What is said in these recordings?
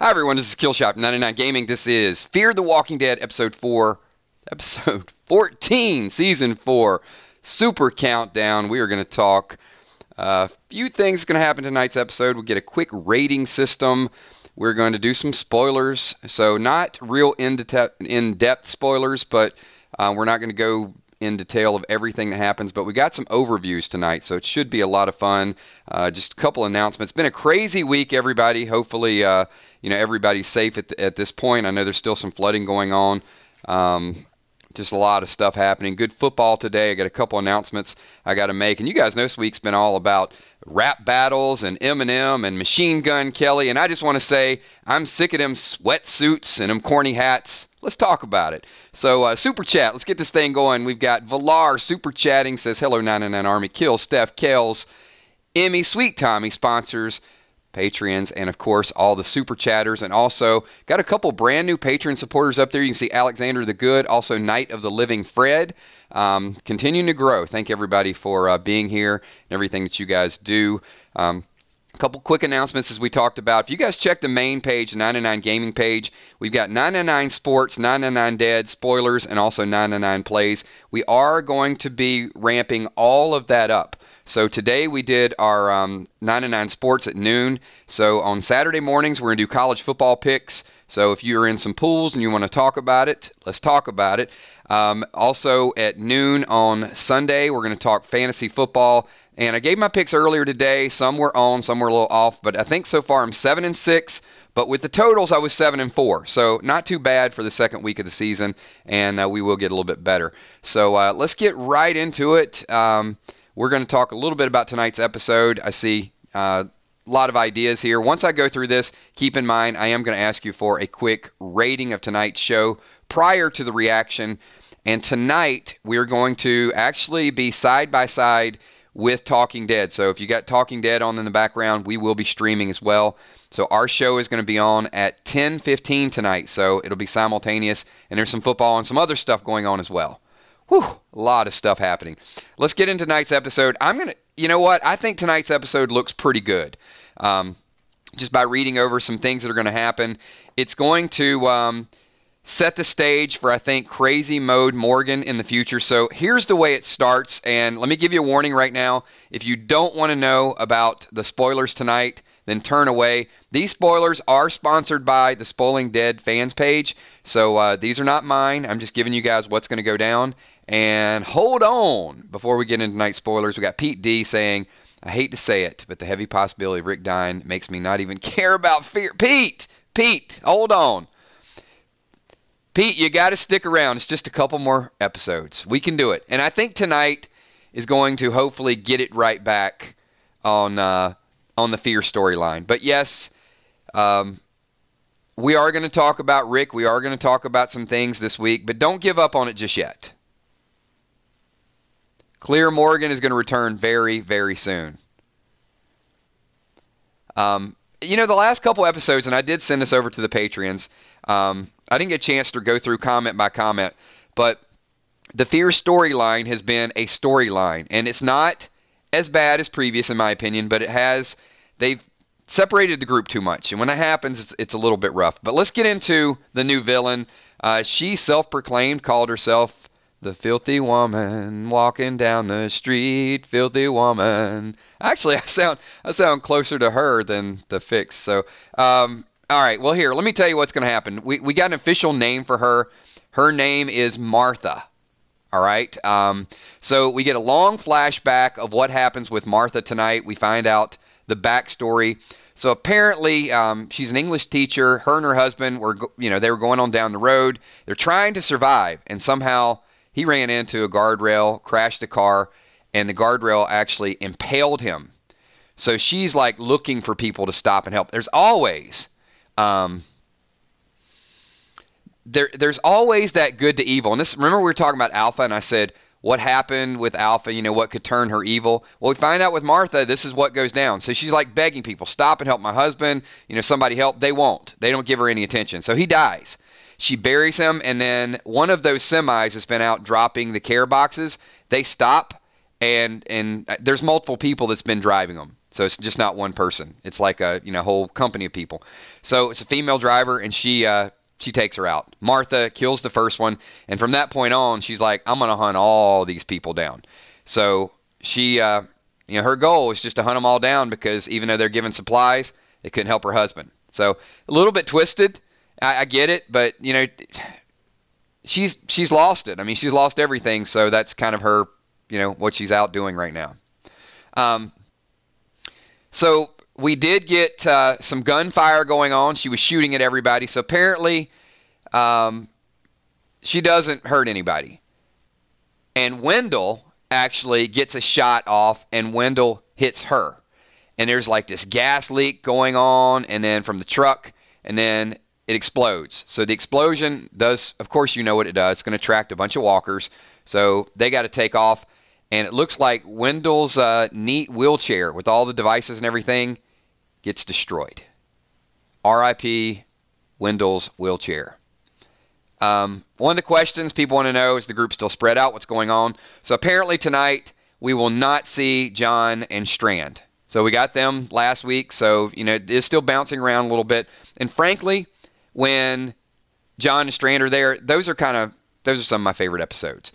Hi everyone, this is Killshot 99 Gaming. This is Fear the Walking Dead episode 14, season 4, super countdown. We are going to talk a few things going to happen tonight's episode. We'll get a quick rating system. We're going to do some spoilers, so not real in-depth spoilers, but we're not going to go in detail of everything that happens, but we got some overviews tonight, so it should be a lot of fun. Just a couple announcements. It's been a crazy week, everybody. Hopefully, everybody's safe at this point. I know there's still some flooding going on. Just a lot of stuff happening. Good football today. I got a couple announcements I got to make. And you guys know this week's been all about rap battles and Eminem and Machine Gun Kelly. And I just want to say I'm sick of them sweatsuits and them corny hats. Let's talk about it. So super chat. Let's get this thing going. We've got Valar super chatting. Says, hello 99 Army. Kill Steph Kells. Emmy Sweet Tommy sponsors Patreons, and of course all the super chatters, and also got a couple brand new Patreon supporters up there. You can see Alexander the Good, also Night of the Living Fred, continuing to grow. Thank everybody for being here and everything that you guys do. A couple quick announcements as we talked about. If you guys check the main page, the 99 Gaming page, we've got 999 Sports, 999 Dead, spoilers, and also 999 Plays. We are going to be ramping all of that up. So today we did our 99 Sports at noon. So on Saturday mornings, we're going to do college football picks. So if you're in some pools and you want to talk about it, let's talk about it. Also at noon on Sunday, we're going to talk fantasy football. And I gave my picks earlier today. Some were on, some were a little off. But I think so far I'm 7-6. But with the totals, I was 7-4. So not too bad for the second week of the season. And we will get a little bit better. So let's get right into it. We're going to talk a little bit about tonight's episode. I see a lot of ideas here. Once I go through this, keep in mind I am going to ask you for a quick rating of tonight's show prior to the reaction. And tonight we're going to actually be side by side with Talking Dead. So if you got Talking Dead on in the background, we will be streaming as well. So our show is going to be on at 10:15 tonight. So it'll be simultaneous. And there's some football and some other stuff going on as well. Whew, a lot of stuff happening. Let's get into tonight's episode. You know what? I think tonight's episode looks pretty good. Just by reading over some things that are going to happen. It's going to set the stage for, I think, Crazy Mode Morgan in the future. So here's the way it starts. And let me give you a warning right now. If you don't want to know about the spoilers tonight, then turn away. These spoilers are sponsored by the Spoiling Dead fans page. So these are not mine. I'm just giving you guys what's going to go down. And hold on, before we get into tonight's spoilers, we got Pete D saying, I hate to say it, but the heavy possibility of Rick dying makes me not even care about fear. Pete, hold on. Pete, you got to stick around. It's just a couple more episodes. We can do it. And I think tonight is going to hopefully get it right back on the fear storyline. But yes, we are going to talk about Rick. We are going to talk about some things this week, but don't give up on it just yet. Clear Morgan is going to return very, very soon. The last couple episodes, and I did send this over to the Patreons, I didn't get a chance to go through comment by comment, but the Fear storyline has been a storyline, and it's not as bad as previous, in my opinion, but they've separated the group too much, and when that happens, it's a little bit rough. But let's get into the new villain. She self-proclaimed, called herself the filthy woman walking down the street, filthy woman. Actually, I sound closer to her than the Fix. So, all right. Well, here, let me tell you what's going to happen. We got an official name for her. Her name is Martha. All right. So we get a long flashback of what happens with Martha tonight. We find out the backstory. So apparently, she's an English teacher. Her and her husband they were going on down the road. They're trying to survive, and somehow he ran into a guardrail, crashed a car, and the guardrail actually impaled him. So she's like looking for people to stop and help. There's always, there's always that good to evil. And remember we were talking about Alpha, and I said, what happened with Alpha, what could turn her evil? Well, we find out with Martha, this is what goes down. So she's like begging people, stop and help my husband. Somebody help. They won't. They don't give her any attention. So he dies. She buries him, and then one of those semis has been out dropping the care boxes. They stop, and there's multiple people that's been driving them. So it's just not one person. It's like a whole company of people. So it's a female driver, and she takes her out. Martha kills the first one, and from that point on, she's like, I'm going to hunt all these people down. So she, her goal is just to hunt them all down, because even though they're given supplies, they couldn't help her husband. So a little bit twisted. I get it, but she's lost it. I mean, she's lost everything. So that's kind of her, what she's out doing right now. So we did get some gunfire going on. She was shooting at everybody. So apparently, she doesn't hurt anybody. And Wendell actually gets a shot off, and Wendell hits her. And there's like this gas leak going on, and then from the truck, and then it explodes. So the explosion does, of course, you know what it does. It's going to attract a bunch of walkers. So they got to take off. And it looks like Wendell's neat wheelchair with all the devices and everything gets destroyed. R.I.P. Wendell's wheelchair. One of the questions people want to know is the group still spread out? What's going on? So apparently tonight we will not see John and Strand. So we got them last week. So, it is still bouncing around a little bit. And frankly, when John and Strand are there, those are some of my favorite episodes.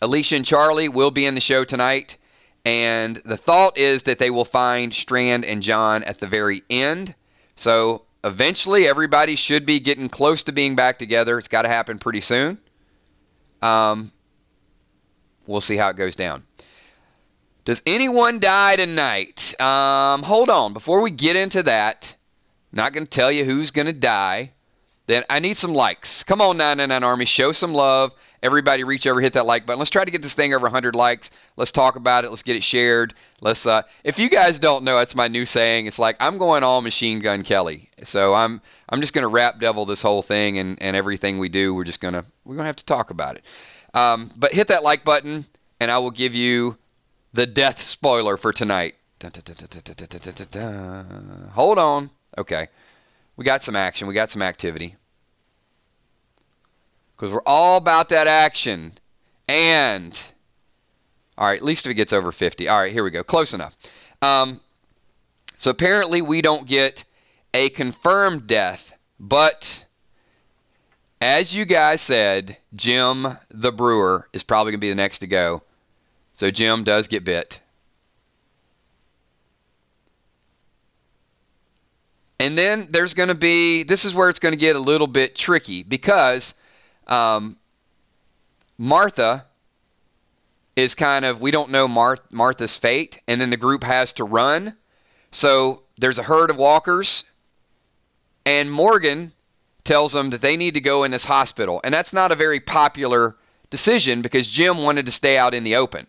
Alicia and Charlie will be in the show tonight, and the thought is that they will find Strand and John at the very end. So eventually everybody should be getting close to being back together. It's got to happen pretty soon. We'll see how it goes down. Does anyone die tonight? Hold on. Before we get into that, I'm not going to tell you who's going to die. Then I need some likes. Come on, 999 Army. Show some love. Everybody reach over, hit that like button. Let's try to get this thing over 100 likes. Let's talk about it. Let's get it shared. If you guys don't know, that's my new saying. It's like, I'm going all Machine Gun Kelly. So I'm just going to rap devil this whole thing, and everything we do, we're going to have to talk about it. But hit that like button, and I will give you the death spoiler for tonight. Hold on. Okay. We got some action. We got some activity. Because we're all about that action. And, all right, at least if it gets over 50. All right, here we go. Close enough. So apparently we don't get a confirmed death. But, as you guys said, Jim the Brewer is probably going to be the next to go. So Jim does get bit. And then there's going to be, this is where it's going to get a little bit tricky, because Martha is we don't know Martha's fate, and then the group has to run. So there's a herd of walkers, and Morgan tells them that they need to go in this hospital. And that's not a very popular decision, because Jim wanted to stay out in the open.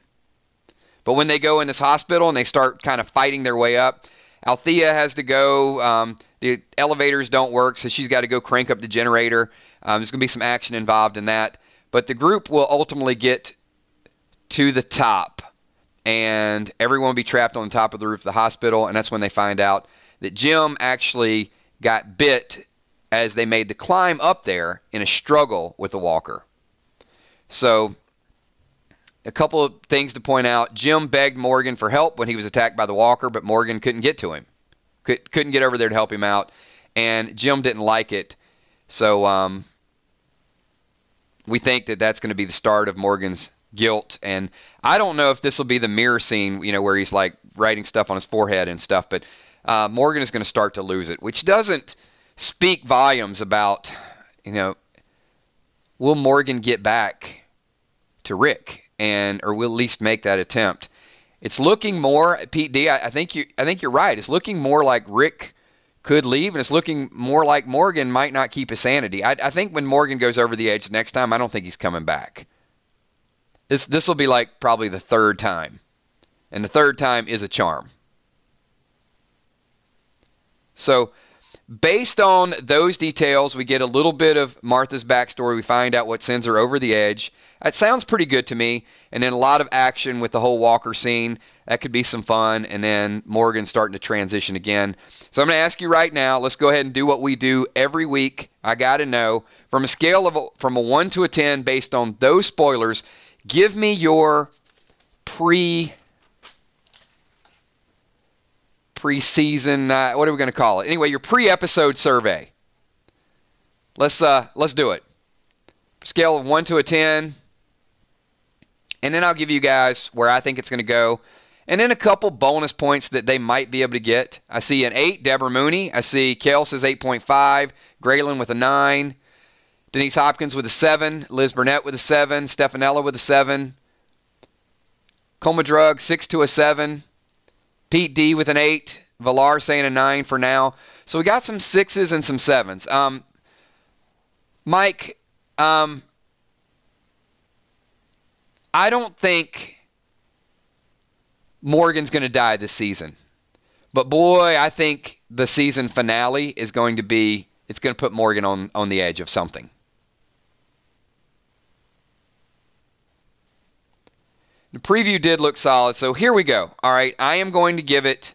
But when they go in this hospital and they start kind of fighting their way up, Althea has to go. The elevators don't work, so she's got to go crank up the generator. There's going to be some action involved in that. But the group will ultimately get to the top, and everyone will be trapped on the top of the roof of the hospital, and that's when they find out that Jim actually got bit as they made the climb up there in a struggle with the walker. So, a couple of things to point out. Jim begged Morgan for help when he was attacked by the walker, but Morgan couldn't get to him. Couldn't get over there to help him out, and Jim didn't like it. So we think that that's going to be the start of Morgan's guilt. And I don't know if this will be the mirror scene, where he's like writing stuff on his forehead and stuff, but Morgan is going to start to lose it, which doesn't speak volumes about, will Morgan get back to Rick, or will at least make that attempt. It's looking more, Pete D, I think you're right. It's looking more like Rick could leave, and it's looking more like Morgan might not keep his sanity. I think when Morgan goes over the edge next time, I don't think he's coming back. This will be like probably the third time, and the third time is a charm. So, based on those details, we get a little bit of Martha's backstory. We find out what sends her over the edge. It sounds pretty good to me. And then a lot of action with the whole Walker scene. That could be some fun. And then Morgan starting to transition again. So I'm going to ask you right now, let's go ahead and do what we do every week. I got to know, from a scale of from a 1 to a 10 based on those spoilers, give me your preseason, what are we going to call it? Anyway, your pre-episode survey. Let's do it. Scale of 1 to a 10. And then I'll give you guys where I think it's going to go. And then a couple bonus points that they might be able to get. I see an 8, Deborah Mooney. I see Kale says 8.5. Graylin with a 9. Denise Hopkins with a 7. Liz Burnett with a 7. Stefanella with a 7. Coma Drug, 6 to a 7. Pete D with an 8. Villar saying a 9 for now. So we got some 6s and some 7s. Mike, I don't think Morgan's going to die this season. But boy, I think the season finale is going to be, it's going to put Morgan on the edge of something. The preview did look solid, so here we go. All right, I'm going to give it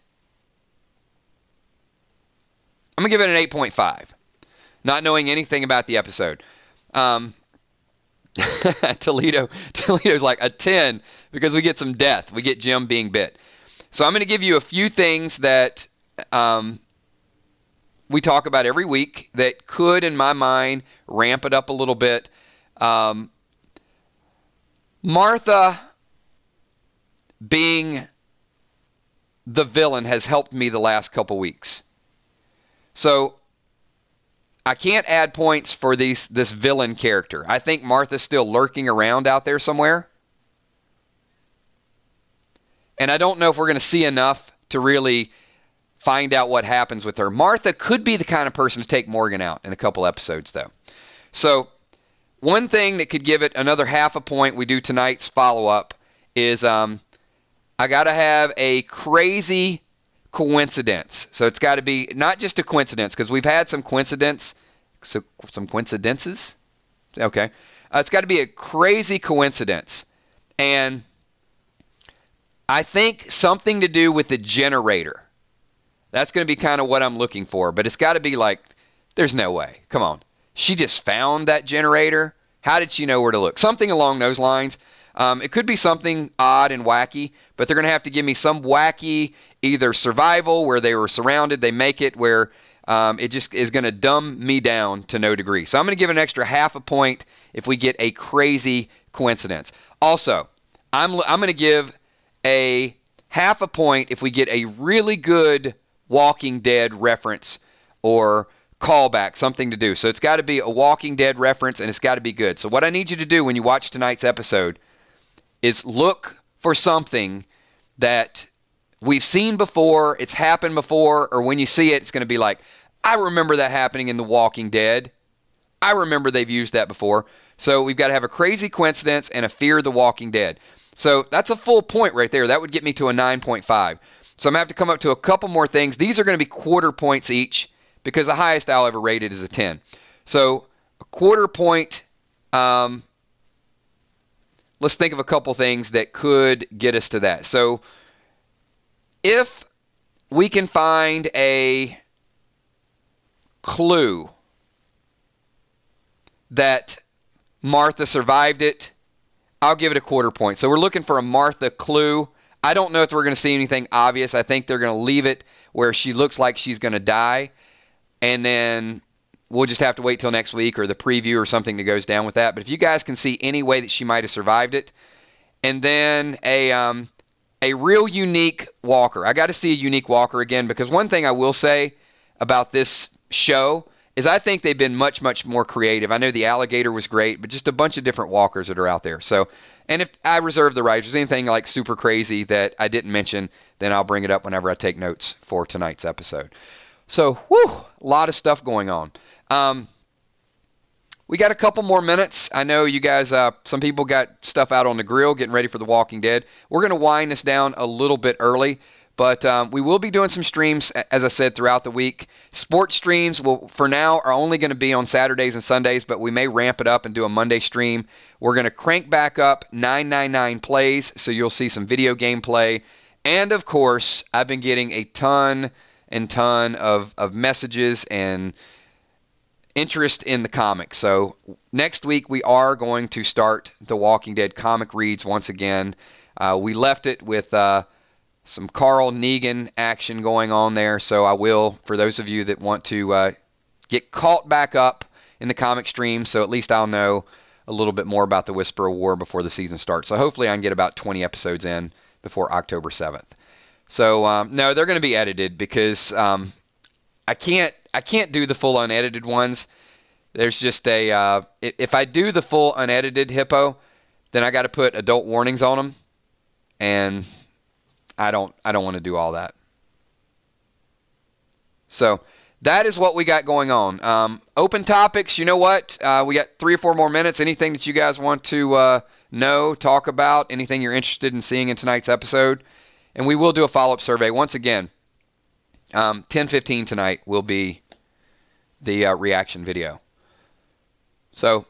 an 8.5, not knowing anything about the episode. Toledo's like a 10 because we get some death. We get Jim being bit. So I'm going to give you a few things that we talk about every week that could, in my mind, ramp it up a little bit. Martha being the villain has helped me the last couple weeks. So I can't add points for this villain character. I think Martha's still lurking around out there somewhere. And I don't know if we're going to see enough to really find out what happens with her. Martha could be the kind of person to take Morgan out in a couple episodes, though. So one thing that could give it another half a point, we do tonight's follow-up, is I got to have a crazy coincidence. So it's got to be not just a coincidence, because we've had some coincidences. Okay. It's got to be a crazy coincidence. And I think something to do with the generator. That's going to be kind of what I'm looking for. But it's got to be like, there's no way. Come on. She just found that generator. How did she know where to look? Something along those lines. It could be something odd and wacky, but they're going to have to give me some wacky, either survival where they were surrounded, they make it where it just is going to dumb me down to no degree. So I'm going to give an extra half a point if we get a crazy coincidence. Also, I'm going to give a half a point if we get a really good Walking Dead reference or callback, something to do. So it's got to be a Walking Dead reference, and it's got to be good. So what I need you to do when you watch tonight's episode is look for something that we've seen before, it's happened before, or when you see it, it's going to be like, I remember that happening in The Walking Dead. I remember they've used that before. So we've got to have a crazy coincidence and a fear of The Walking Dead. So that's a full point right there. That would get me to a 9.5. So I'm going to have to come up to a couple more things. These are going to be quarter points each because the highest I'll ever rate it is a 10. So a quarter point. Let's think of a couple things that could get us to that. So if we can find a clue that Martha survived it, I'll give it a quarter point. So we're looking for a Martha clue. I don't know if we're going to see anything obvious. I think they're going to leave it where she looks like she's going to die, and then we'll just have to wait till next week or the preview or something that goes down with that. But if you guys can see any way that she might have survived it, and then a real unique walker. I got to see a unique walker again, because one thing I will say about this show is I think they've been much, much more creative. I know the alligator was great, but just a bunch of different walkers that are out there. So, and if I reserve the right, if there's anything like super crazy that I didn't mention, then I'll bring it up whenever I take notes for tonight's episode. So, a lot of stuff going on. We got a couple more minutes. I know you guys, some people got stuff out on the grill getting ready for The Walking Dead. We're going to wind this down a little bit early, but we will be doing some streams, as I said, throughout the week. Sports streams will, for now, are only going to be on Saturdays and Sundays, but we may ramp it up and do a Monday stream. We're going to crank back up 999 plays, so you'll see some video game play. And, of course, I've been getting a ton of messages and interest in the comics. So next week we are going to start The Walking Dead comic reads once again. We left it with some Carl Negan action going on there. So I will, for those of you that want to get caught back up in the comic stream, so at least I'll know a little bit more about the Whisper of War before the season starts. So hopefully I can get about 20 episodes in before October 7th. So no, they're going to be edited because I can't do the full unedited ones. There's just if I do the full unedited Hippo, then I got to put adult warnings on them, and I don't want to do all that. So that is what we got going on. Open topics. You know what? We got 3 or 4 more minutes. Anything that you guys want to know, talk about, anything you're interested in seeing in tonight's episode, and we will do a follow-up survey once again. 10:15 tonight will be the reaction video. So,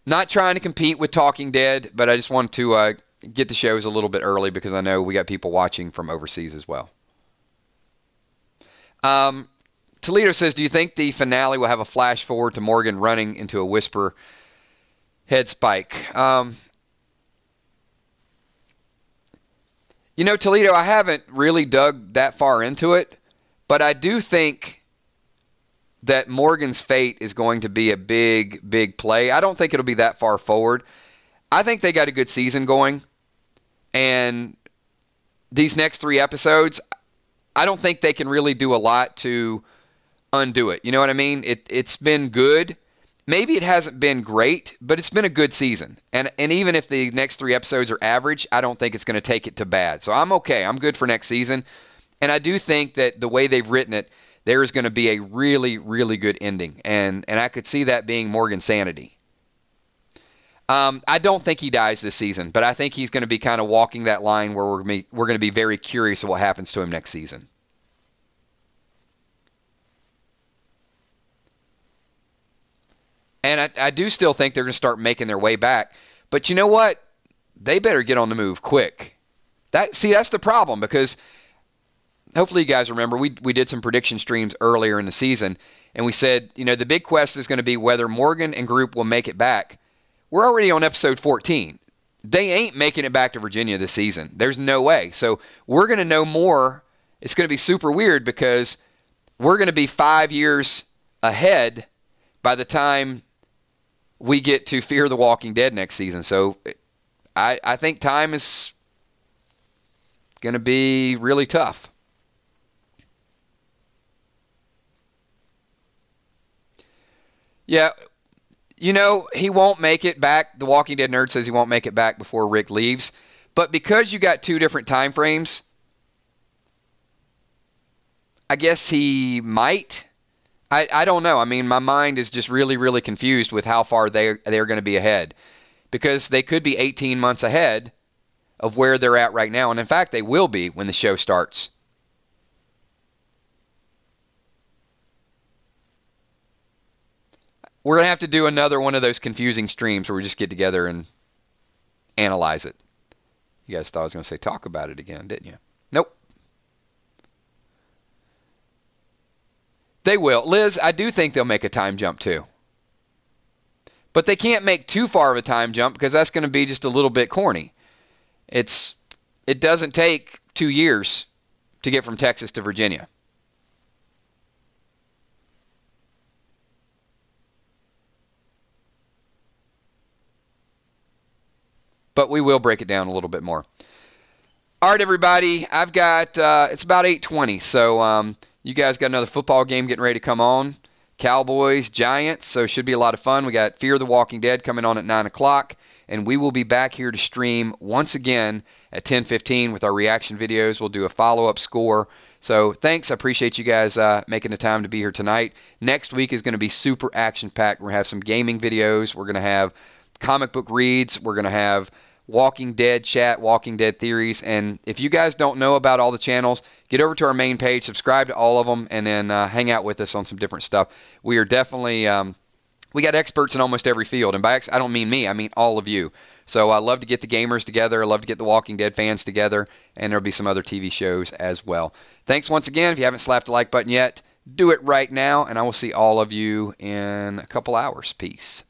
not trying to compete with Talking Dead, but I just wanted to get the shows a little bit early because I know we got people watching from overseas as well. Toledo says, do you think the finale will have a flash forward to Morgan running into a Whisper head spike? You know, Toledo, I haven't really dug that far into it, but I do think that Morgan's fate is going to be a big, big play. I don't think it'll be that far forward. I think they got a good season going. And these next 3 episodes, I don't think they can really do a lot to undo it. You know what I mean? It's been good. Maybe it hasn't been great, but it's been a good season. And even if the next 3 episodes are average, I don't think it's going to take it to bad. So I'm okay. I'm good for next season. And I do think that the way they've written it, there is going to be a really, really good ending. And I could see that being Morgan's sanity. I don't think he dies this season, but I think he's going to be kind of walking that line where we're going to be very curious of what happens to him next season. And I do still think they're going to start making their way back. But you know what? They better get on the move quick. That's the problem, because hopefully you guys remember we did some prediction streams earlier in the season, and we said, you know, the big quest is going to be whether Morgan and group will make it back. We're already on episode 14. They ain't making it back to Virginia this season. There's no way. So we're going to know more. It's going to be super weird because we're going to be 5 years ahead by the time we get to Fear the Walking Dead next season. So I think time is going to be really tough. Yeah, you know, he won't make it back. The Walking Dead nerd says he won't make it back before Rick leaves. But because you got 2 different time frames, I guess he might. I don't know. I mean, my mind is just really, really confused with how far they're going to be ahead. Because they could be 18 months ahead of where they're at right now. And in fact, they will be when the show starts. We're going to have to do another one of those confusing streams where we just get together and analyze it. You guys thought I was going to say talk about it again, didn't you? Nope. They will. Liz, I do think they'll make a time jump too. But they can't make too far of a time jump because that's going to be just a little bit corny. It doesn't take 2 years to get from Texas to Virginia. But we will break it down a little bit more. All right, everybody. I've got, it's about 8:20, so you guys got another football game getting ready to come on. Cowboys, Giants, so it should be a lot of fun. We got Fear the Walking Dead coming on at 9 o'clock, and we will be back here to stream once again at 10:15 with our reaction videos. We'll do a follow-up score. So thanks. I appreciate you guys making the time to be here tonight. Next week is going to be super action-packed. We're going to have some gaming videos. We're going to have comic book reads. We're going to have Walking Dead chat, Walking Dead theories. And if you guys don't know about all the channels, get over to our main page, subscribe to all of them, and then hang out with us on some different stuff. We are definitely, we got experts in almost every field. And by I don't mean me, I mean all of you. So I love to get the gamers together. I love to get the Walking Dead fans together. And there'll be some other TV shows as well. Thanks once again. If you haven't slapped the like button yet, do it right now. And I will see all of you in a couple hours. Peace.